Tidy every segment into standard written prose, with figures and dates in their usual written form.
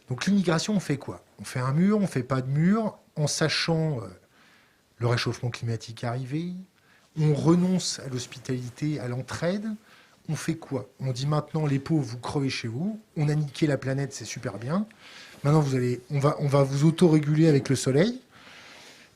Donc l'immigration, on fait quoi? On fait un mur, on fait pas de mur, en sachant le réchauffement climatique arrivé, on renonce à l'hospitalité, à l'entraide. On fait quoi? On dit maintenant, les pauvres, vous crevez chez vous, on a niqué la planète, c'est super bien. Maintenant, on va vous autoréguler avec le soleil.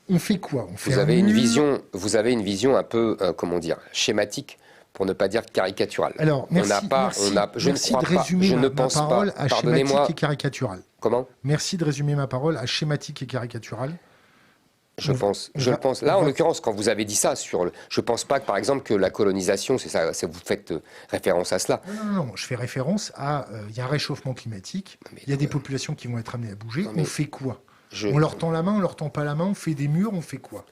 On fait quoi? On fait vous avez une vision un peu, comment dire, schématique, pour ne pas dire caricaturale. Alors, merci de résumer ma parole à schématique et caricatural. Comment? Merci de résumer ma parole à schématique et caricatural. Je pense. Là, en l'occurrence, quand vous avez dit ça, je pense pas que, par exemple, que la colonisation, c'est ça, vous faites référence à cela. Non, je fais référence à, il y a un réchauffement climatique, il y a des populations qui vont être amenées à bouger, on fait quoi? On leur tend la main, on leur tend pas la main, on fait des murs, on fait quoi?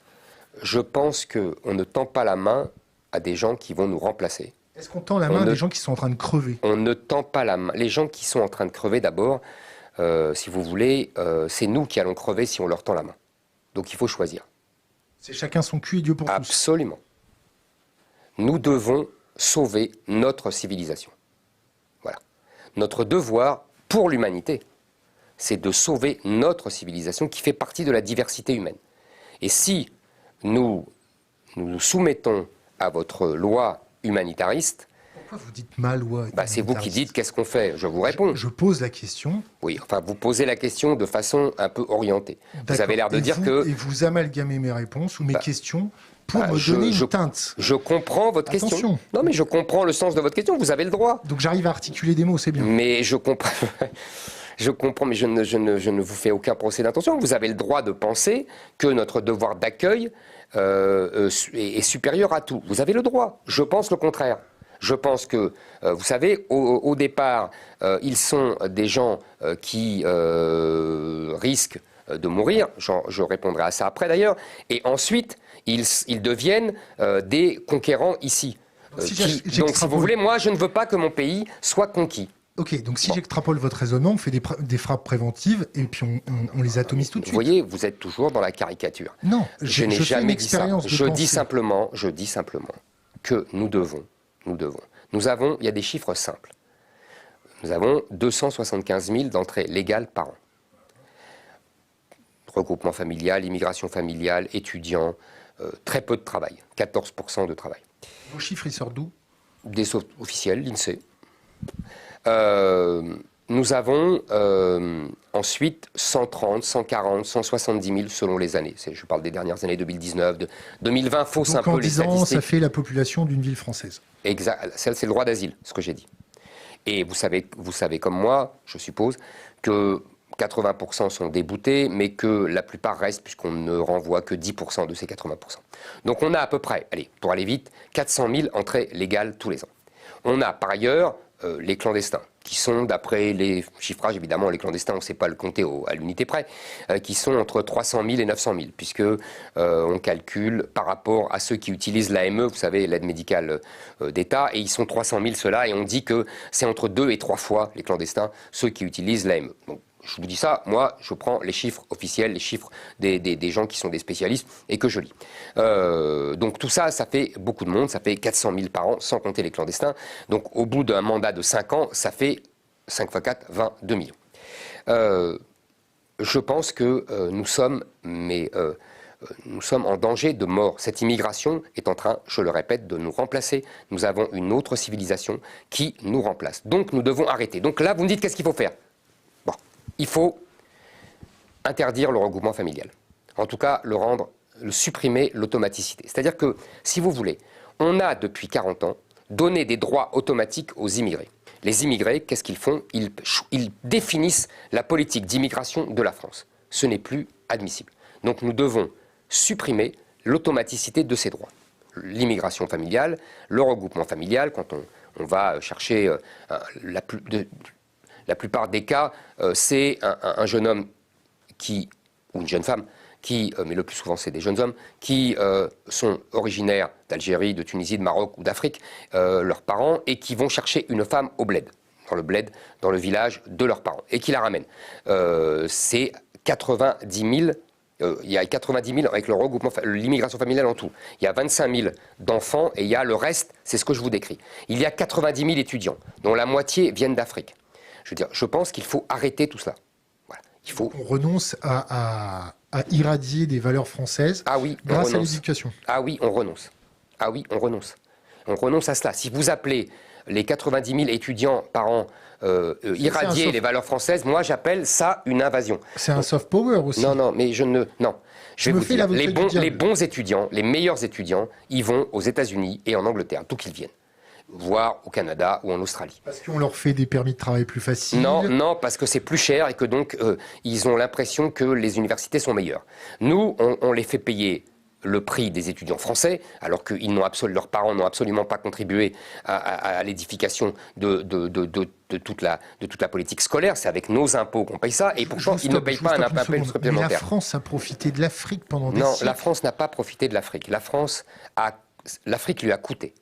Je pense qu'on ne tend pas la main à des gens qui vont nous remplacer. Est-ce qu'on tend la main à des gens qui sont en train de crever? On ne tend pas la main. Les gens qui sont en train de crever, d'abord, si vous voulez, c'est nous qui allons crever si on leur tend la main. Donc il faut choisir. C'est chacun son cul et Dieu pour tous. Absolument. Nous devons sauver notre civilisation. Voilà. Notre devoir pour l'humanité, c'est de sauver notre civilisation qui fait partie de la diversité humaine. Et si nous nous soumettons à votre loi humanitariste... Pourquoi vous dites ma loi humanitariste? C'est vous qui dites qu'est-ce qu'on fait. Je vous réponds. Je pose la question. Oui, enfin, vous posez la question de façon un peu orientée. Vous avez l'air de dire que... Et vous amalgamez mes réponses ou mes questions pour me donner une teinte. Je comprends votre question. Non, mais je comprends le sens de votre question. Vous avez le droit. Donc j'arrive à articuler des mots, c'est bien. Mais je comprends... Je comprends, mais je ne vous fais aucun procès d'intention. Vous avez le droit de penser que notre devoir d'accueil est supérieur à tout. Vous avez le droit. Je pense le contraire. Je pense que, vous savez, au départ, ils sont des gens qui risquent de mourir. Je répondrai à ça après d'ailleurs. Et ensuite, ils deviennent des conquérants ici. Donc, si vous voulez, moi, je ne veux pas que mon pays soit conquis. Ok, donc si j'extrapole votre raisonnement, on fait des frappes préventives et puis on les atomise tout de suite. Vous voyez, vous êtes toujours dans la caricature. Non, je n'ai jamais dit ça. Je dis simplement que nous devons. Il y a des chiffres simples. Nous avons 275 000 d'entrées légales par an. Regroupement familial, immigration familiale, étudiants, très peu de travail, 14% de travail. Vos chiffres, ils sortent d'où? Des sources officielles, l'INSEE. Nous avons ensuite 130, 140, 170 000 selon les années. Je parle des dernières années, 2019, 2020, fausse un peu les statistiques. Donc en 10 ans, ça fait la population d'une ville française. Exact, c'est le droit d'asile, ce que j'ai dit. Et vous savez comme moi, je suppose, que 80% sont déboutés, mais que la plupart restent, puisqu'on ne renvoie que 10% de ces 80%. Donc on a à peu près, allez, pour aller vite, 400 000 entrées légales tous les ans. On a par ailleurs les clandestins, qui sont, d'après les chiffrages, évidemment, les clandestins, on ne sait pas le compter à l'unité près, qui sont entre 300 000 et 900 000, puisque on calcule par rapport à ceux qui utilisent l'AME, vous savez, l'aide médicale d'État, et ils sont 300 000 ceux-là, et on dit que c'est entre 2 et 3 fois les clandestins, ceux qui utilisent l'AME. Donc, je vous dis ça, moi, je prends les chiffres officiels, les chiffres des gens qui sont des spécialistes et que je lis. Donc tout ça, ça fait beaucoup de monde, ça fait 400 000 par an, sans compter les clandestins. Donc au bout d'un mandat de 5 ans, ça fait 5 x 4, 22 millions. Je pense que nous sommes en danger de mort. Cette immigration est en train, je le répète, de nous remplacer. Nous avons une autre civilisation qui nous remplace. Donc nous devons arrêter. Donc là, vous me dites qu'est-ce qu'il faut faire? Il faut interdire le regroupement familial. En tout cas, supprimer l'automaticité. C'est-à-dire que, si vous voulez, on a depuis 40 ans donné des droits automatiques aux immigrés. Les immigrés, qu'est-ce qu'ils font? Ils définissent la politique d'immigration de la France. Ce n'est plus admissible. Donc nous devons supprimer l'automaticité de ces droits. L'immigration familiale, le regroupement familial, quand on va chercher la plupart des cas, c'est un jeune homme ou une jeune femme, mais le plus souvent c'est des jeunes hommes, qui sont originaires d'Algérie, de Tunisie, de Maroc ou d'Afrique, leurs parents, et qui vont chercher une femme au bled, dans le village de leurs parents, et qui la ramènent. C'est 90 000. Il y a 90 000 avec le regroupement, l'immigration familiale en tout. Il y a 25 000 d'enfants, et il y a le reste, c'est ce que je vous décris. Il y a 90 000 étudiants, dont la moitié viennent d'Afrique. Je veux dire, je pense qu'il faut arrêter tout cela. Il faut... On renonce à irradier des valeurs françaises grâce à l'éducation. Ah oui, on renonce. Ah oui, on renonce. On renonce à cela. Si vous appelez les 90 000 étudiants par an irradier les valeurs françaises, moi j'appelle ça une invasion. C'est un soft power aussi. Non, mais je ne... Non. Je vais vous dire, les bons étudiants, les meilleurs étudiants, ils vont aux États-Unis et en Angleterre, d'où qu'ils viennent. Voire au Canada ou en Australie. Parce qu'on leur fait des permis de travail plus faciles. Non, parce que c'est plus cher et que donc ils ont l'impression que les universités sont meilleures. Nous, on les fait payer le prix des étudiants français, alors que leurs parents n'ont absolument pas contribué à l'édification de toute la politique scolaire. C'est avec nos impôts qu'on paye ça, et pourtant ils ne payent pas un impôt supplémentaire. Mais la France a profité de l'Afrique pendant des siècles. Non, la France n'a pas profité de l'Afrique. L'Afrique lui a coûté.